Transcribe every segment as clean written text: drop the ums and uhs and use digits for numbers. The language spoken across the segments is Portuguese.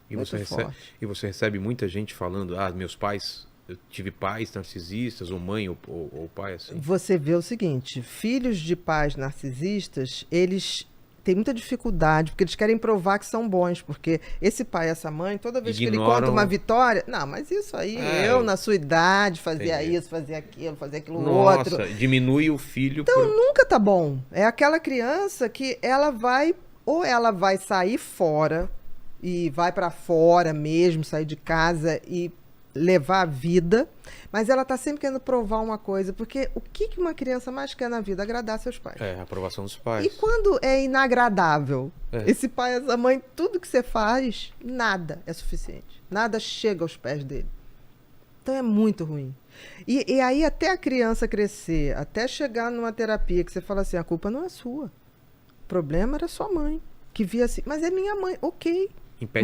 Muito forte. E você recebe muita gente falando, meus pais, eu tive pais narcisistas, ou mãe, ou pai, assim. Você vê o seguinte, filhos de pais narcisistas, eles têm muita dificuldade, porque eles querem provar que são bons, porque esse pai e essa mãe, toda vez que ele conta uma vitória, não, mas isso aí, eu na sua idade fazia isso, fazia aquilo outro. Nossa, diminui o filho. Então nunca tá bom. É aquela criança que ela vai sair fora, e vai para fora mesmo, sair de casa e levar a vida, mas ela tá sempre querendo provar uma coisa, porque o que uma criança mais quer na vida? Agradar seus pais. A aprovação dos pais. E quando é inagradável, esse pai, essa mãe, tudo que você faz, nada é suficiente. Nada chega aos pés dele. Então é muito ruim. E aí até a criança crescer, até chegar numa terapia que você fala assim, a culpa não é sua. O problema era sua mãe, que via assim, mas é minha mãe, ok.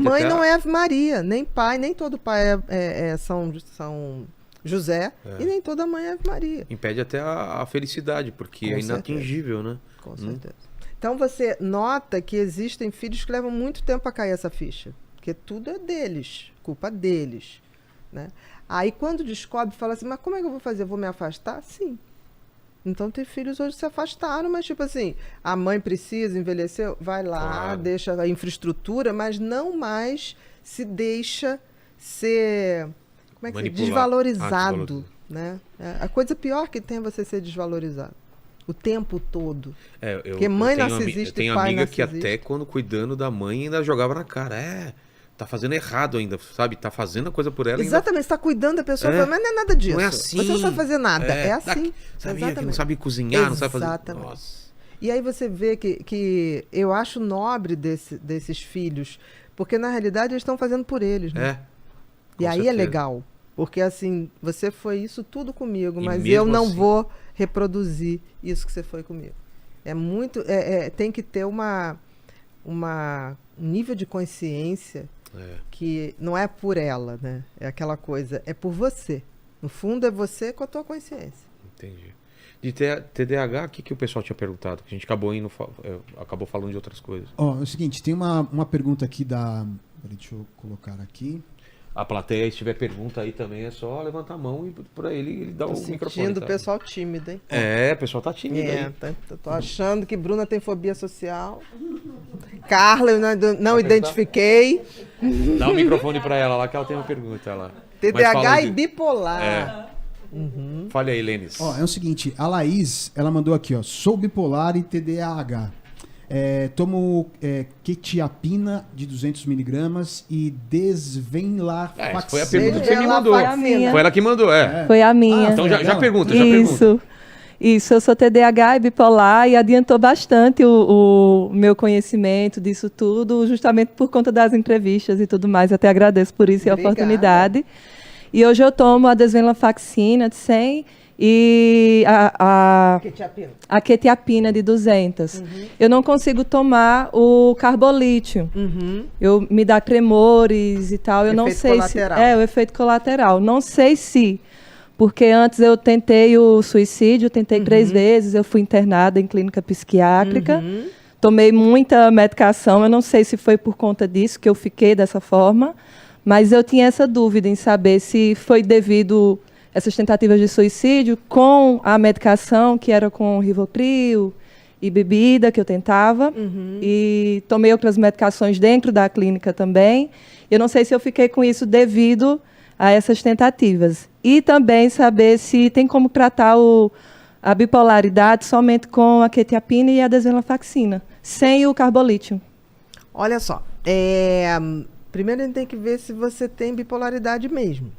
Mãe não é Ave Maria, nem pai, nem todo pai é São José, e nem toda mãe é Ave Maria. Impede até a felicidade, porque é inatingível, né? Com certeza. Então você nota que existem filhos que levam muito tempo a cair essa ficha, porque tudo é deles, culpa deles, né? Aí quando descobre, fala assim, mas como é que eu vou fazer? Eu vou me afastar? Sim. Então tem filhos hoje que se afastaram, mas tipo assim, a mãe precisa, envelheceu, vai lá, deixa a infraestrutura, mas não mais se deixa ser, como é que desvalorizado, né? A coisa pior que tem é você ser desvalorizado o tempo todo. Porque mãe narcisista e pai narcisista. Tem amiga que até quando cuidando da mãe ainda jogava na cara, tá fazendo errado ainda, sabe? Tá fazendo a coisa por ela. Exatamente, você tá cuidando da pessoa, mas não é nada disso. Não é assim. Você não sabe fazer nada, é assim. Sabia que não sabe cozinhar, não sabe fazer... Exatamente. Nossa. E aí você vê que eu acho nobre desses filhos, porque na realidade eles estão fazendo por eles, né? E aí é legal, porque assim, você foi isso tudo comigo, mas eu não vou reproduzir isso que você foi comigo. É muito... tem que ter um nível de consciência que não é por ela, né? É aquela coisa, é por você. No fundo, é você com a tua consciência. Entendi. De TDAH, o que o pessoal tinha perguntado? Que a gente acabou falando de outras coisas. É o seguinte, tem uma pergunta aqui da... Deixa eu colocar aqui. A plateia, se tiver pergunta aí também, é só levantar a mão e para ele dar o microfone. Tô o pessoal tímido, hein? O pessoal tá tímido aí. Tô achando que Bruna tem fobia social. Carla, eu não identifiquei. Dá o microfone para ela lá, que ela tem uma pergunta lá. TDAH e bipolar. Fale aí, Lênis. É o seguinte, a Laís, ela mandou aqui, sou bipolar e TDAH. Tomo quetiapina de 200 miligramas e desvenlafaxina. Foi a pergunta que você me mandou. Foi ela que mandou, Foi a minha. Então já pergunta, Isso, eu sou TDAH e bipolar e adiantou bastante o meu conhecimento disso tudo, justamente por conta das entrevistas e tudo mais. Eu até agradeço por isso e a oportunidade. E hoje eu tomo a desvenlafaxina de 100 e a quetiapina de 200. Eu não consigo tomar o carbolítio. Me dá tremores e tal. Eu não sei se o efeito colateral. Não sei se, porque antes eu tentei o suicídio, tentei 3 vezes, eu fui internada em clínica psiquiátrica. Tomei muita medicação, eu não sei se foi por conta disso que eu fiquei dessa forma, mas eu tinha essa dúvida em saber se foi devido essas tentativas de suicídio com a medicação, que era com Rivotril e bebida, que eu tentava, e tomei outras medicações dentro da clínica também. Eu não sei se eu fiquei com isso devido a essas tentativas. E também saber se tem como tratar a bipolaridade somente com a quetiapina e a desvenlafaxina, sem o carbolítio. Olha só, primeiro a gente tem que ver se você tem bipolaridade mesmo.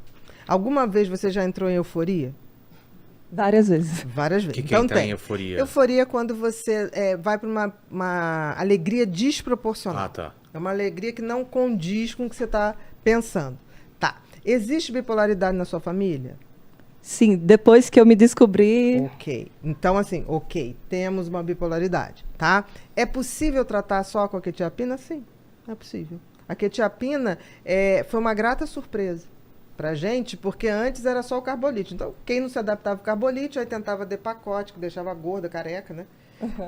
Alguma vez você já entrou em euforia? Várias vezes. Várias vezes. Então tem euforia? Euforia é quando você vai para uma alegria desproporcional. É uma alegria que não condiz com o que você está pensando. Tá. Existe bipolaridade na sua família? Sim, depois que eu me descobri... Ok. Então, assim, temos uma bipolaridade, tá? É possível tratar só com a quetiapina? Sim, é possível. A quetiapina foi uma grata surpresa. pra gente, porque antes era só o carbolítio. Então, quem não se adaptava ao carbolítio, aí tentava Depakote, que deixava gorda, careca, né?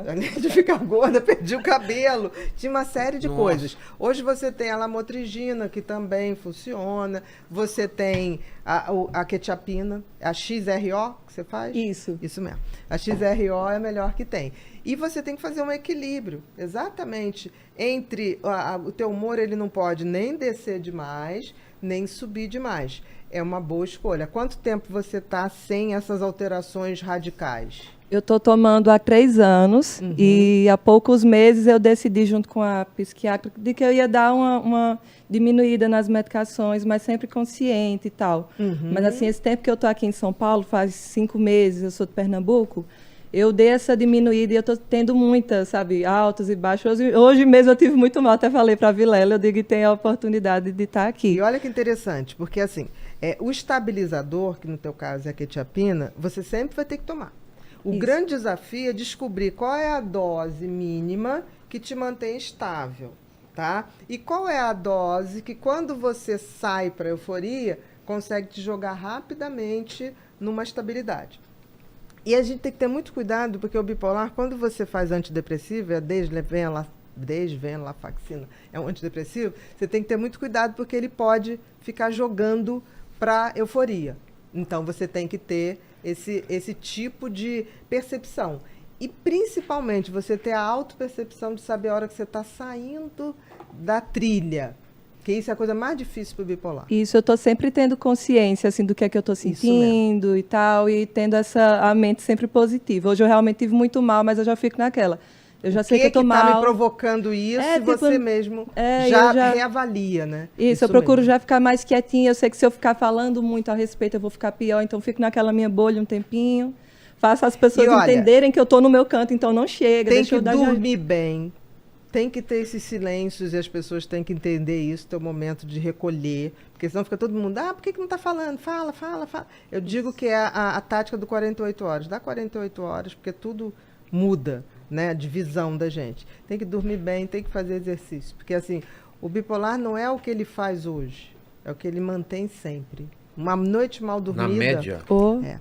Além de ficar gorda, perdia o cabelo. Tinha uma série de coisas. Hoje você tem a lamotrigina, que também funciona. Você tem a quetiapina, a XRO, que você faz? Isso. Isso mesmo. A XRO é a melhor que tem. E você tem que fazer um equilíbrio, exatamente, entre o teu humor, ele não pode nem descer demais, nem subir demais. É uma boa escolha. Quanto tempo você está sem essas alterações radicais? Eu estou tomando há 3 anos e há poucos meses eu decidi, junto com a psiquiatra, de que eu ia dar uma diminuída nas medicações, mas sempre consciente e tal. Mas, assim, esse tempo que eu estou aqui em São Paulo, faz 5 meses, eu sou de Pernambuco, eu dei essa diminuída e eu estou tendo muitas, sabe, altos e baixos. Hoje mesmo eu tive muito mal, até falei para a Vilela, eu digo que tem a oportunidade de estar aqui. E olha que interessante, porque, assim, o estabilizador, que no teu caso é a quetiapina, você sempre vai ter que tomar. O grande desafio é descobrir qual é a dose mínima que te mantém estável, tá? E qual é a dose que, quando você sai para a euforia, consegue te jogar rapidamente numa estabilidade. E a gente tem que ter muito cuidado, porque o bipolar, quando você faz antidepressivo, a desvenlafaxina é um antidepressivo, você tem que ter muito cuidado, porque ele pode ficar jogando para euforia. Então, você tem que ter esse tipo de percepção. E, principalmente, você ter a autopercepção de saber a hora que você está saindo da trilha. Que isso é a coisa mais difícil para o bipolar. Isso, eu estou sempre tendo consciência, assim, do que é que eu estou sentindo e tal, e tendo a mente sempre positiva. Hoje eu realmente tive muito mal, mas eu já fico naquela. Eu já sei que eu estou mal. O que está me provocando isso, e tipo, você mesmo já reavalia, né? Isso, eu procuro já ficar mais quietinha. Eu sei que se eu ficar falando muito a respeito, eu vou ficar pior. Então, fico naquela minha bolha um tempinho. Faço as pessoas entenderem que eu estou no meu canto, então não chega. Tem que dormir bem. Tem que ter esses silêncios e as pessoas têm que entender isso, ter o momento de recolher. Porque senão fica todo mundo, por que não está falando? Fala. Eu digo que é a tática do 48 horas. Dá 48 horas, porque tudo muda, né? A divisão da gente. Tem que dormir bem, tem que fazer exercício. Porque, assim, o bipolar não é o que ele faz hoje, é o que ele mantém sempre. Uma noite mal dormida... Na média? É.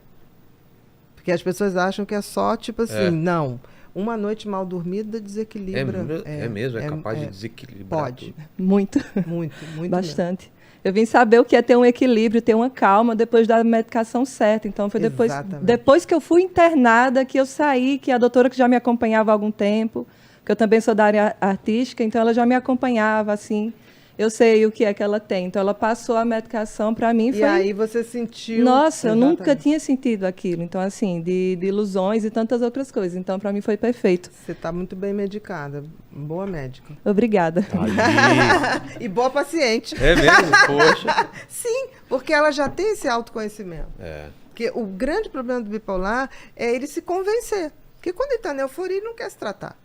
Porque as pessoas acham que é só, tipo assim, não. Uma noite mal dormida desequilibra. É mesmo? É capaz de desequilibrar? Pode. Tudo. Muito. Muito Bastante. Mesmo. Eu vim saber o que é ter um equilíbrio, ter uma calma depois da medicação certa. Então, foi depois que eu fui internada, que eu saí, que a doutora que já me acompanhava há algum tempo, que eu também sou da área artística, então ela já me acompanhava, assim. Eu sei o que é que ela tem. Então, ela passou a medicação para mim. E aí você sentiu... Nossa, eu nunca tinha sentido aquilo. Então, assim, de ilusões e tantas outras coisas. Então, para mim foi perfeito. Você está muito bem medicada. Boa médica. Obrigada. E boa paciente. É mesmo? Poxa. Sim, porque ela já tem esse autoconhecimento. Porque o grande problema do bipolar é ele se convencer. Porque quando ele está na euforia, ele não quer se tratar.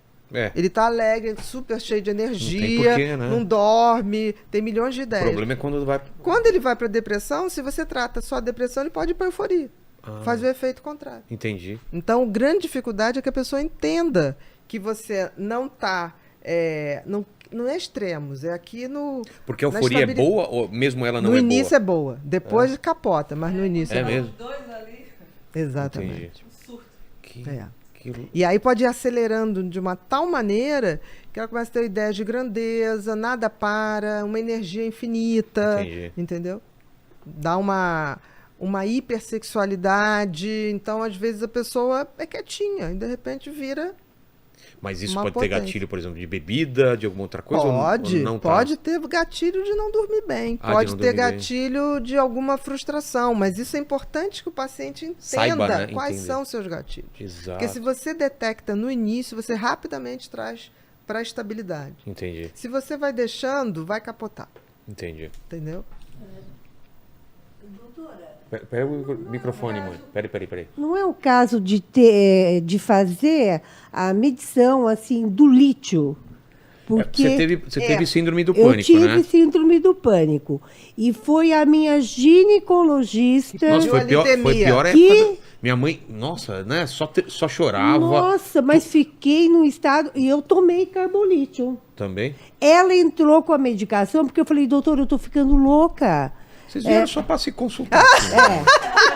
Ele está alegre, super cheio de energia, não, tem porquê, né? não dorme, tem milhões de ideias. O problema é quando vai... Quando ele vai para depressão, se você trata só a depressão, ele pode ir para euforia. Faz o efeito contrário. Entendi. Então, a grande dificuldade é que a pessoa entenda que você não está... não é extremos, é aqui no... Porque a euforia é boa ou mesmo ela não é boa? No início é boa, depois capota, mas no início é boa. Mesmo? Os dois ali. Exatamente. Entendi. E aí pode ir acelerando de uma tal maneira que ela começa a ter ideias de grandeza, nada para, uma energia infinita. Entendi. Entendeu? Dá uma hipersexualidade. Então, às vezes, a pessoa é quietinha e, de repente, vira... Mas isso pode ter gatilho, por exemplo, de bebida, de alguma outra coisa? Pode, ou não pode ter gatilho de não dormir bem. Pode ter gatilho de alguma frustração. Mas isso é importante que o paciente entenda. Saiba, né? Quais são os seus gatilhos. Exato. Porque se você detecta no início, você rapidamente traz para a estabilidade. Entendi. Se você vai deixando, vai capotar. Entendi. Entendeu? Pega o microfone, mãe. Peraí. Não é o caso de fazer a medição assim do lítio. Porque você teve síndrome do pânico, né? Eu tive síndrome do pânico. E foi a minha ginecologista... Nossa, foi pior época. Minha mãe, nossa, né? Só chorava. Nossa, mas fiquei num estado... E eu tomei carbolítio. Também? Ela entrou com a medicação, porque eu falei, doutor, eu tô ficando louca. Vocês vieram só para se consultar.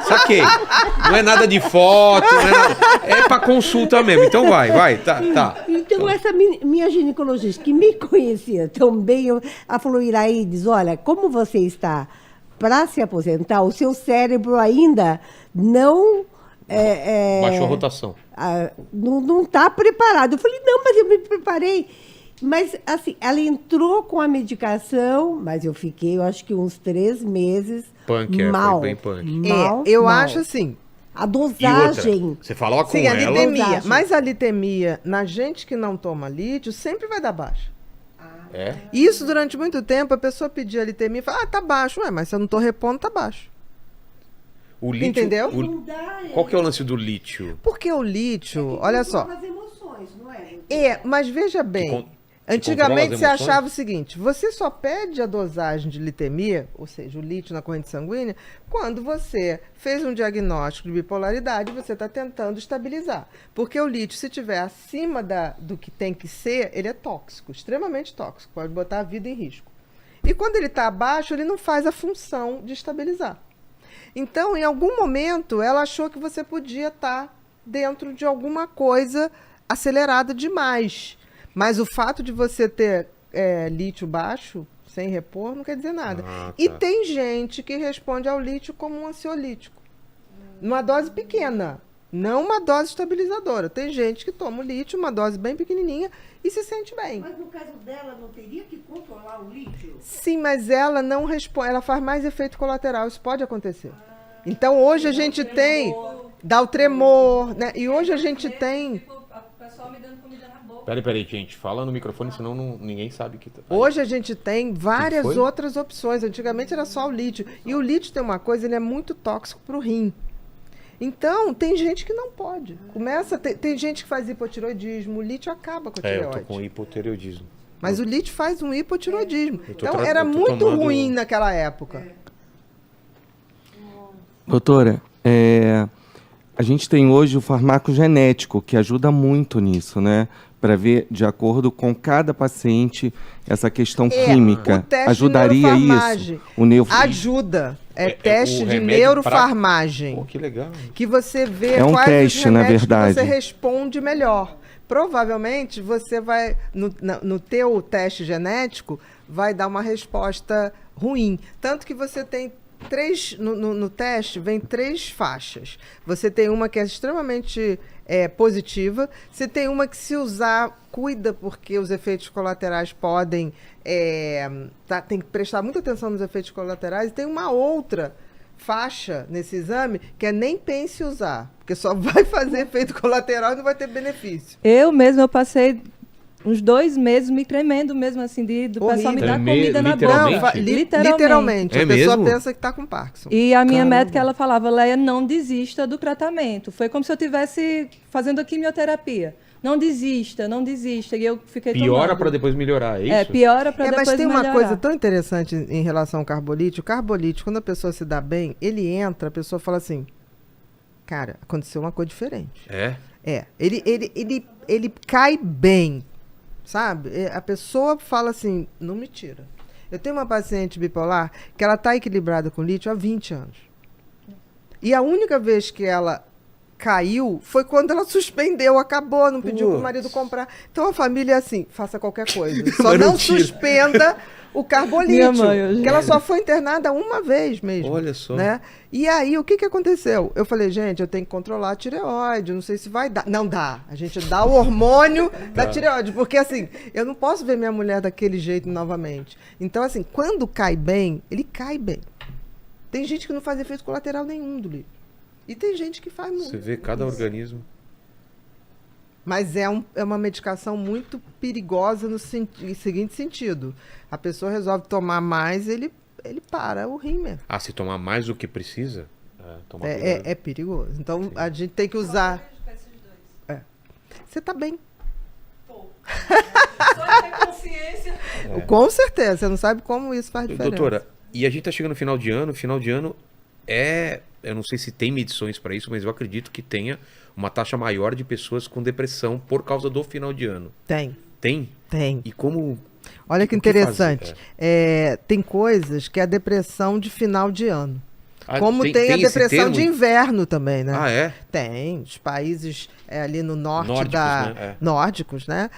Saquei. Não é nada de foto, não é nada... É para consulta mesmo. Então vai, tá. Então, essa minha ginecologista, que me conhecia tão bem, ela falou, Iraídes, olha, como você está para se aposentar, o seu cérebro ainda não... Baixou a rotação. Não está preparado. Eu falei, não, mas eu me preparei. Mas, assim, ela entrou com a medicação, mas eu fiquei, eu acho que uns 3 meses Punk, mal. foi bem punk. Eu mal. acho assim. A E outra, dosagem... você falava com Sim, a ela... litemia. Dosagem. Mas a litemia, na gente que não toma lítio, sempre vai dar baixa. É? Isso, durante muito tempo, a pessoa pedia a litemia e fala, tá baixo. Ué, mas se eu não tô repondo, tá baixo. O lítio... Entendeu? Qual que é o lance do lítio? Porque o lítio, olha só... As emoções, não é? Mas veja bem, controla antigamente as você emoções? achava o seguinte, você só pede a dosagem de litemia, ou seja, o lítio na corrente sanguínea, quando você fez um diagnóstico de bipolaridade e você está tentando estabilizar. Porque o lítio, se estiver acima do que tem que ser, ele é tóxico, extremamente tóxico, pode botar a vida em risco. E quando ele está abaixo, ele não faz a função de estabilizar. Então, em algum momento, ela achou que você podia estar dentro de alguma coisa acelerada demais. Mas o fato de você ter lítio baixo, sem repor, não quer dizer nada. E tem gente que responde ao lítio como um ansiolítico. Numa dose pequena, não uma dose estabilizadora. Tem gente que toma o lítio, uma dose bem pequenininha, e se sente bem. Mas no caso dela, não teria que controlar o lítio? Sim, mas ela não responde, ela faz mais efeito colateral, isso pode acontecer. Então hoje a gente tem, dá o tremor, né? E hoje a gente tem... Peraí, gente. Fala no microfone, senão ninguém sabe que... Hoje a gente tem várias foi? outras opções. Antigamente era só o lítio. E o lítio tem uma coisa, ele é muito tóxico para o rim. Então, tem gente que não pode. Tem gente que faz hipotiroidismo, o lítio acaba com a eu tireoide. tô com hipotireoidismo. Mas o lítio faz um hipotiroidismo. Eu tô Então, tra- era eu tô muito tomando- ruim naquela época. Doutora, a gente tem hoje o farmacogenético, que ajuda muito nisso, né? Para ver, de acordo com cada paciente, essa questão O química. teste Ajudaria de neurofarmagem isso? Ajuda. Teste o de remédio neurofarmagem. Pô, que legal. Que você vê É um quais teste, os na remédios verdade. que você responde melhor. Provavelmente você vai, no teu teste genético, vai dar uma resposta ruim. Tanto que você tem no teste, vem 3 faixas. Você tem uma que é extremamente positiva, você tem uma que, se usar, cuida, porque os efeitos colaterais podem... tem que prestar muita atenção nos efeitos colaterais. E tem uma outra faixa nesse exame que é nem pense em usar, porque só vai fazer efeito colateral e não vai ter benefício. Eu passei uns 2 meses me tremendo mesmo, assim, do pessoal me dar comida na literalmente? boca. Literalmente. É A pessoa mesmo? pensa que está com Parkinson. E a minha médica, ela falava, Leia, não desista do tratamento. Foi como se eu estivesse fazendo a quimioterapia. Não desista, não desista. E eu fiquei Piora tomando. para depois melhorar, é isso? Piora para depois Mas tem uma melhorar. coisa tão interessante em relação ao carbolítio. O carbolítio, quando a pessoa se dá bem, ele entra, a pessoa fala assim, cara, aconteceu uma coisa diferente. Ele cai bem, sabe? A pessoa fala assim, não me tira. Eu tenho uma paciente bipolar que ela está equilibrada com lítio há 20 anos. E a única vez que ela caiu foi quando ela suspendeu, acabou, não pediu para o marido comprar. Então a família é assim, faça qualquer coisa. Só Mas não não tira. suspenda o carbolítio. Minha mãe, eu Porque ela só foi internada uma vez mesmo. Olha só. Né? E aí, o que aconteceu? Eu falei, gente, eu tenho que controlar a tireoide, não sei se vai dar. Não dá. A gente dá o hormônio da tireoide, porque assim, eu não posso ver minha mulher daquele jeito novamente. Então, assim, quando cai bem, ele cai bem. Tem gente que não faz efeito colateral nenhum do lítio. E tem gente que faz muito. Você vê cada organismo. Mas é uma medicação muito perigosa no seguinte sentido. A pessoa resolve tomar mais, ele para o rim mesmo. Se tomar mais do que precisa, toma cuidado. É perigoso. Então, a gente tem que usar... Você tá bem. Só ter consciência. Com certeza. Você não sabe como isso faz diferença. Doutora, e a gente tá chegando no final de ano. Final de ano eu não sei se tem medições para isso, mas eu acredito que tenha uma taxa maior de pessoas com depressão por causa do final de ano. Tem. Tem? Tem. E como Olha que O que interessante. Tem coisas que é a depressão de final de ano. Ah, Como tem a esse depressão termo? de inverno também, né? Ah, é? Tem. Os países ali no norte Nórdicos, né? É. nórdicos, né?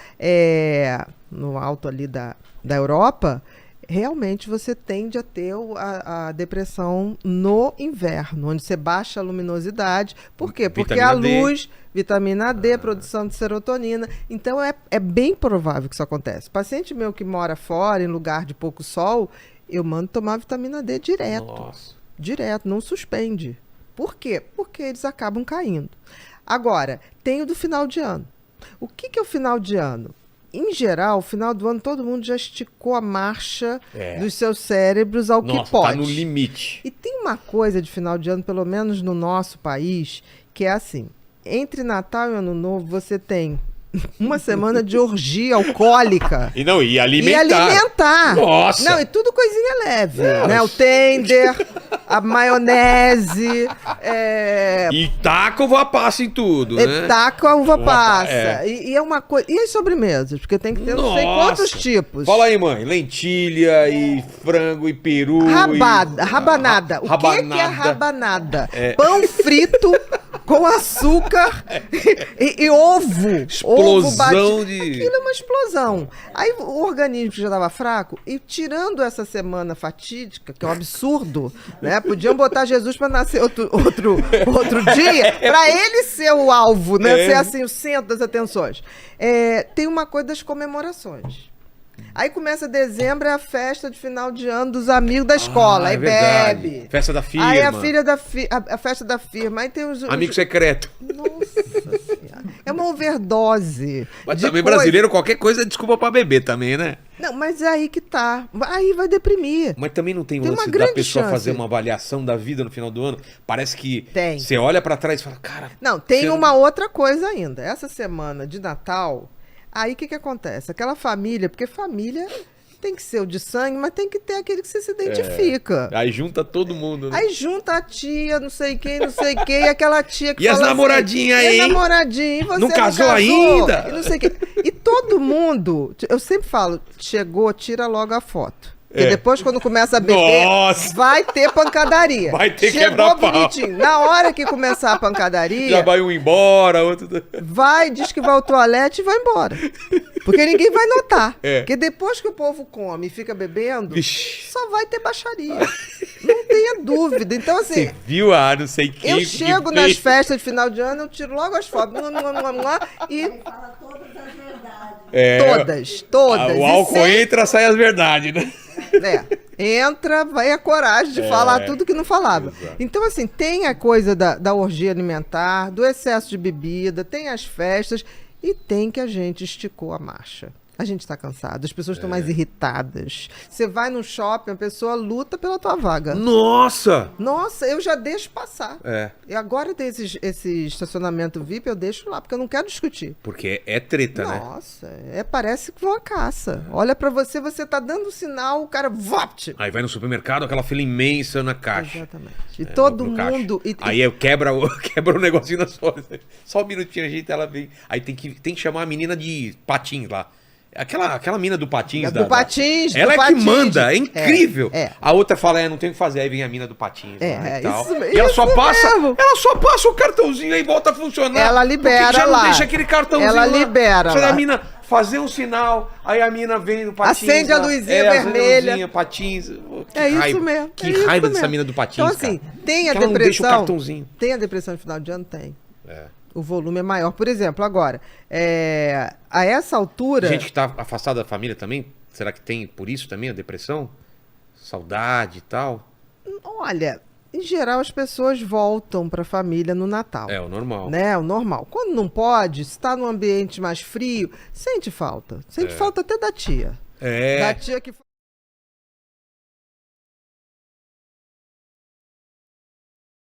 No alto ali da Europa, realmente você tende a ter a depressão no inverno, onde você baixa a luminosidade. Por quê? Porque Vitamina a D. luz, vitamina D, produção de serotonina. Então é bem provável que isso aconteça. Paciente meu que mora fora, em lugar de pouco sol, eu mando tomar vitamina D direto. Nossa. Direto, não suspende. Por quê? Porque eles acabam caindo. Agora, tem o do final de ano. O que é o final de ano? Em geral, final do ano, todo mundo já esticou a marcha dos seus cérebros ao Nossa, que pode. tá no limite. E tem uma coisa de final de ano, pelo menos no nosso país, que é assim: entre Natal e Ano Novo, você tem uma semana de orgia alcoólica. E alimentar. E alimentar. Nossa. Não, e tudo coisinha leve. Né? O tender, a maionese, E taca uva passa em tudo, né? taca a uva Uva passa. é. E é uma coisa. E as sobremesas? Porque tem que ter não sei Nossa. quantos tipos. Fala aí, mãe. Lentilha e frango e peru. Rabanada. O que é Rabanada. rabanada? Pão frito com açúcar e ovo. Ovo Explosão batido. de- Aquilo é uma explosão. Aí o organismo já estava fraco, e tirando essa semana fatídica, que é um absurdo, né? Podiam botar Jesus para nascer outro dia, para ele ser o alvo, né? Ser assim o centro das atenções. Tem uma coisa das comemorações. Aí começa dezembro, é a festa de final de ano dos amigos da escola. Aí verdade. bebe. Festa da firma. Aí a filha a festa da firma. Aí tem os Amigo secreto. Nossa Senhora. É uma overdose. Mas de também coisa. brasileiro, qualquer coisa é desculpa pra beber também, né? Não, mas é aí que tá. Aí vai deprimir. Mas também não tem o Tem uma lance da grande pessoa chance. fazer uma avaliação da vida no final do ano. Parece que Tem. você olha pra trás e fala, cara... Não, tem você uma outra coisa ainda. Essa semana de Natal, aí o que acontece? Aquela família, porque família tem que ser o de sangue, mas tem que ter aquele que você se identifica. Aí junta todo mundo, né? Aí junta a tia, não sei quem, e aquela tia que E as fala namoradinhas assim, aí, E as hein? namoradinhas, e você Não casou ainda? E não sei o quê. E todo mundo, eu sempre falo, chegou, tira logo a foto. Porque depois, quando começa a beber, Nossa! vai ter pancadaria. Vai ter Chegou quebra-pau. bonitinho. Na hora que começar a pancadaria, Já vai um embora, outro... vai, diz que vai ao toalete e vai embora. Porque ninguém vai notar. É. Porque depois que o povo come e fica bebendo, Vixe. só vai ter baixaria. Não tenha dúvida. Então, assim, Você viu a não sei quem... eu que chego fez? nas festas de final de ano, eu tiro logo as fotos. E Fala todas as verdades. todas. O E álcool sem- entra, sai as verdades, né? entra, vai a coragem de falar tudo que não falava. Exato. Então, assim, tem a coisa da orgia alimentar, do excesso de bebida, tem as festas e tem que a gente esticou a marcha. A gente está cansado, as pessoas estão mais irritadas. Você vai no shopping, a pessoa luta pela tua vaga. Nossa! Nossa, eu já deixo passar. É, E agora tem esse estacionamento VIP, eu deixo lá, porque eu não quero discutir. porque é treta, né? Nossa, parece que uma caça. Olha pra você, você tá dando sinal, o cara vopt. Aí vai no supermercado, aquela fila imensa na caixa. Exatamente. E todo no caixa. mundo. Aí eu quebra o negocinho na sua. Só um minutinho, a gente, ela vem. Aí tem que chamar a menina de patins lá. Aquela mina do patins. Do patins, do ela é patins. que manda, é incrível. É. A outra fala, não tem o que fazer. Aí vem a mina do patins lá e tal. isso E ela isso mesmo. só passa o cartãozinho aí e volta a funcionar. Ela libera Porque já lá. não deixa aquele cartãozinho Ela lá. libera Precisa lá. da mina fazer um sinal, aí a mina vem no patins. Acende a lá. luzinha acende a vermelha. luzinha, patins. Que É isso raiva. mesmo. Que é isso raiva dessa mesmo. mina do patins, Então, assim, cara. tem a Que ela não deixa o depressão. cartãozinho. Tem a depressão no final de ano? Tem. É. O volume é maior. Por exemplo, agora, a essa altura. Gente que tá afastada da família também, será que tem por isso também a depressão? Saudade e tal? Olha, em geral as pessoas voltam para a família no Natal. É, o normal. Né? O normal. Quando não pode, se está num ambiente mais frio, sente falta. Sente falta até da tia. É. Da tia que